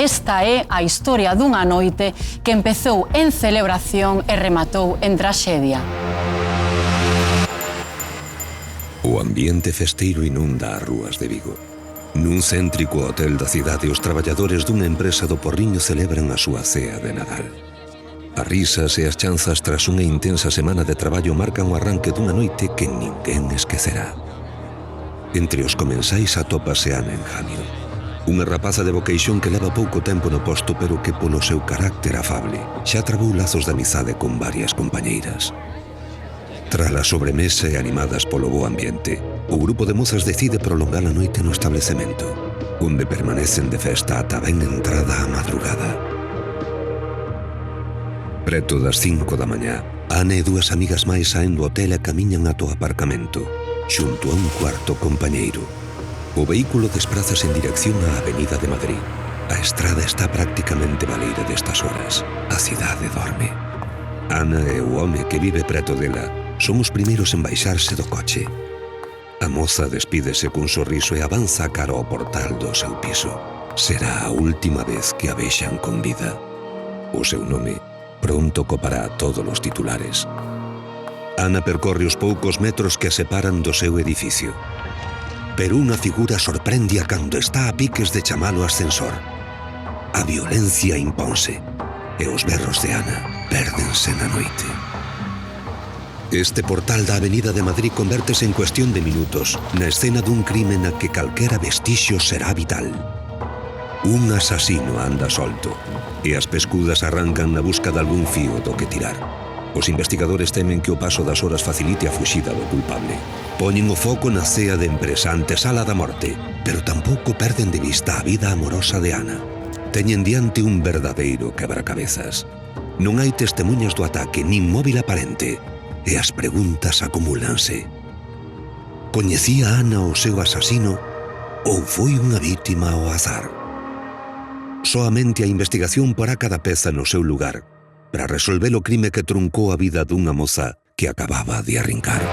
Esta é a historia dunha noite que empezou en celebración e rematou en traxedia. O ambiente festeiro inunda as rúas de Vigo. Nun céntrico hotel da cidade, os traballadores dunha empresa do Porriño celebran a súa cea de Nadal. As risas e as chanzas tras unha intensa semana de traballo marcan o arranque dunha noite que ninguén esquecerá. Entre os comensais atópase Ana Enjamio, unha rapaza de voqueixón que leva pouco tempo no posto pero que polo seu carácter afable xa trabou lazos de amizade con varias compañeiras. Tras a sobremesa e animadas polo bo ambiente, o grupo de mozas decide prolongar a noite no establecemento, onde permanecen de festa ata ben entrada a madrugada. Preto das 5 da mañá, Ana e dúas amigas máis saen do hotel e camiñan ata o aparcamento, xunto a un cuarto compañeiro. O vehículo desprázase en dirección á Avenida de Madrid. A estrada está prácticamente baleira destas horas. A cidade dorme. Ana e o home que vive preto dela son os primeiros en baixarse do coche. A moza despídese cun sorriso e avanza cara ao portal do seu piso. Será a última vez que a vexan con vida. O seu nome pronto copará todos os titulares. Ana percorre os poucos metros que a separan do seu edificio. Pero unha figura sorprende cando está a piques de chamalo ascensor. A violencia imponse e os berros de Ana pérdense na noite. Este portal da Avenida de Madrid convértese en cuestión de minutos na escena dun crime na que calquera vestixio será vital. Un asasino anda solto e as pescudas arrancan na busca de algún fío do que tirar. Os investigadores temen que o paso das horas facilite a fuxida do culpable. Poñen o foco na cea de empresa antesala da morte, pero tampouco perden de vista a vida amorosa de Ana. Teñen diante un verdadeiro quebracabezas. Non hai testemunhas do ataque, nin móvil aparente, e as preguntas acumúlanse. Coñecía Ana o seu asasino ou foi unha vítima ao azar? Soamente a investigación porá cada peza no seu lugar para resolver o crime que truncou a vida dunha moza que acababa de arrincar.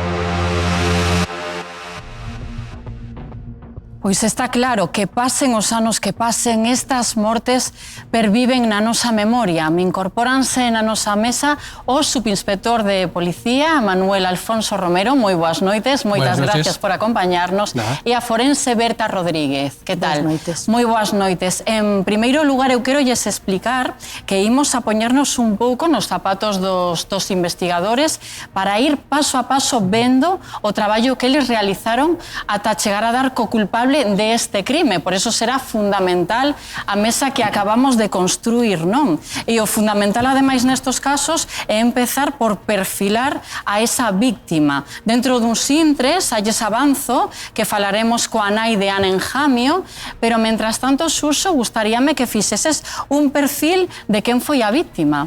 Pois está claro que pasen os anos que pasen, estas mortes perviven na nosa memoria. Me incorpóranse na nosa mesa o subinspector de Policía, Manuel Alfonso Romero. Moi boas noites, moitas gracias por acompañarnos. E a forense Berta Rodríguez. Que tal? Boas noites. Moi boas noites. En primeiro lugar, eu quero lles explicar que imos a poñernos un pouco nos zapatos dos investigadores para ir paso a paso vendo o traballo que eles realizaron ata chegar a dar co culpable de este crime. Por eso será fundamental a mesa que acabamos de construir, non? E o fundamental, ademais, nestos casos, é empezar por perfilar a esa víctima. Dentro duns intres, halles avanzo, que falaremos coa nai de Ana Enjamio, pero, mentras tanto, Suso, gustaríame que fixeses un perfil de quen foi a víctima.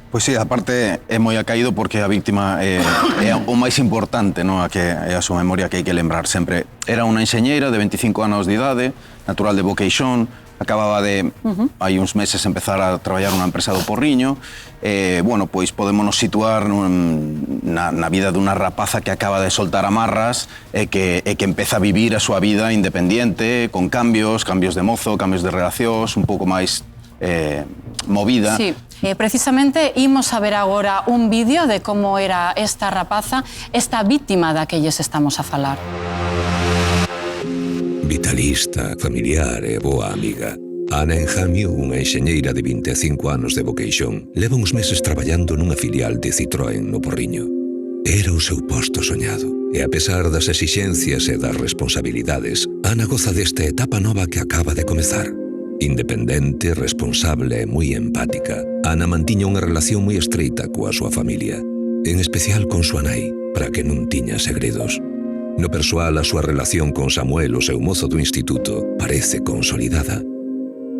Pois sí, aparte é moi acaído porque a víctima é o máis importante, non? É a súa memoria que hai que lembrar sempre. Era unha enxeñeira de 25 anos de idade, natural de Boqueixón, acababa de, hai uns meses, empezar a traballar nunha empresa do Porriño. Bueno, pois podémonos situar na vida dunha rapaza que acaba de soltar amarras e que empeza a vivir a súa vida independiente, con cambios de mozo, cambios de relacións, un pouco máis movida. Sí. Precisamente imos a ver agora un vídeo de como era esta rapaza, esta víctima da que lles estamos a falar. Vitalista, familiar e boa amiga. Ana Enjamio, unha enxeñeira de 25 anos de Boqueixón, leva uns meses traballando nunha filial de Citroën no Porriño. Era o seu posto soñado, e a pesar das exixencias e das responsabilidades, Ana goza desta etapa nova que acaba de comezar. Independente, responsable e moi empática, Ana mantiña unha relación moi estreita coa súa familia, en especial con súa nai, para que non tiña segredos. No persoal, a súa relación con Samuel, o seu mozo do instituto, parece consolidada.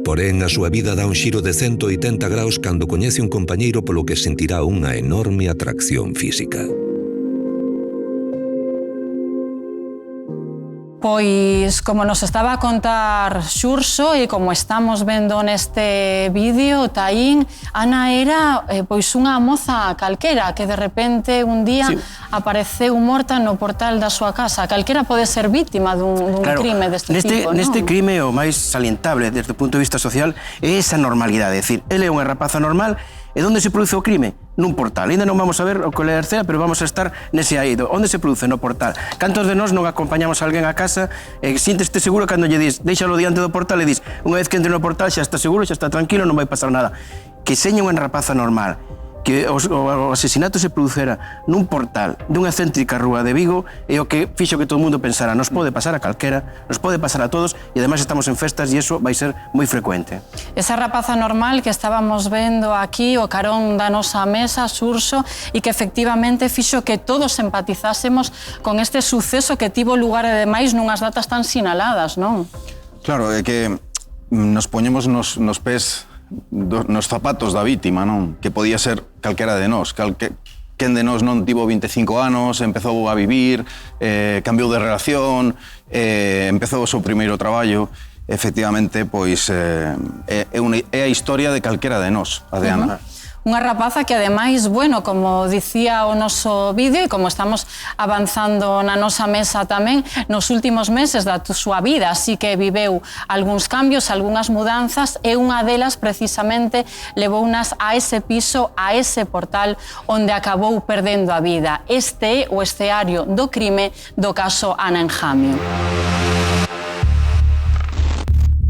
Porén, a súa vida dá un xiro de 180 graus cando coñece un compañeiro polo que sentirá unha enorme atracción física. Pois, como nos estaba a contar Xurxo e como estamos vendo neste vídeo, Taín, Ana era pois unha moza calquera que de repente un día apareceu morta no portal da súa casa. Calquera pode ser víctima dun crime deste tipo, non? Neste crime o máis salientable desde o punto de vista social é esa normalidade, é dicir, ele é unha rapaza normal. E onde se produce o crime? Nun portal. Ainda non vamos a ver o que é a escena, pero vamos a estar nese eido. Onde se produce? No portal. Cantos de nós non acompañamos a alguén a casa e sínteste seguro cando lle dis, déixalo diante do portal e dis, unha vez que entre no portal xa está seguro, xa está tranquilo, non vai pasar nada. Que seña unha rapaza normal, que o asesinato se producera nun portal dunha céntrica rúa de Vigo é o que fixo que todo o mundo pensara, nos pode pasar a calquera, nos pode pasar a todos e ademais estamos en festas e iso vai ser moi frecuente. Esa rapaza normal que estábamos vendo aquí o carón da nosa mesa, Xurxo, e que efectivamente fixo que todos empatizásemos con este suceso que tivo lugar ademais nunhas datas tan sinaladas, non? Claro, é que nos poñemos nos pés nos zapatos da vítima, non? Que podía ser calquera de nós. Quen de nós non tivo 25 anos, empezou a vivir, cambiou de relación, empezou o seu primeiro traballo. Efectivamente, pois, é a historia de calquera de nós, a de Ana. Unha rapaza que, ademais, bueno, como dicía o noso vídeo e como estamos avanzando na nosa mesa tamén, nos últimos meses da súa vida, así que viveu algúns cambios, algunhas mudanzas, e unha delas, precisamente, levounas a ese piso, a ese portal, onde acabou perdendo a vida. Este é o escenario do crime do caso Ana Enjamio.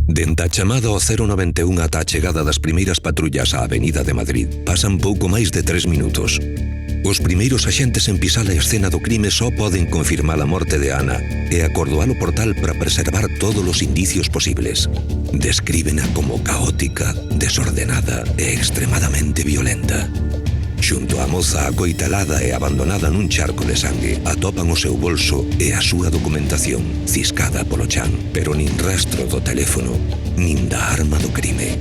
Dende a chamada ao 091 ata a chegada das primeiras patrullas á Avenida de Madrid pasan pouco máis de 3 minutos. Os primeiros axentes en pisar a escena do crime só poden confirmar a morte de Ana e acordoar o portal para preservar todos os indicios posibles. Descríbena como caótica, desordenada e extremadamente violenta. Xunto á moza acoitalada e abandonada nun charco de sangue, atopan o seu bolso e a súa documentación ciscada polo chan, pero nin rastro do teléfono, nin da arma do crime.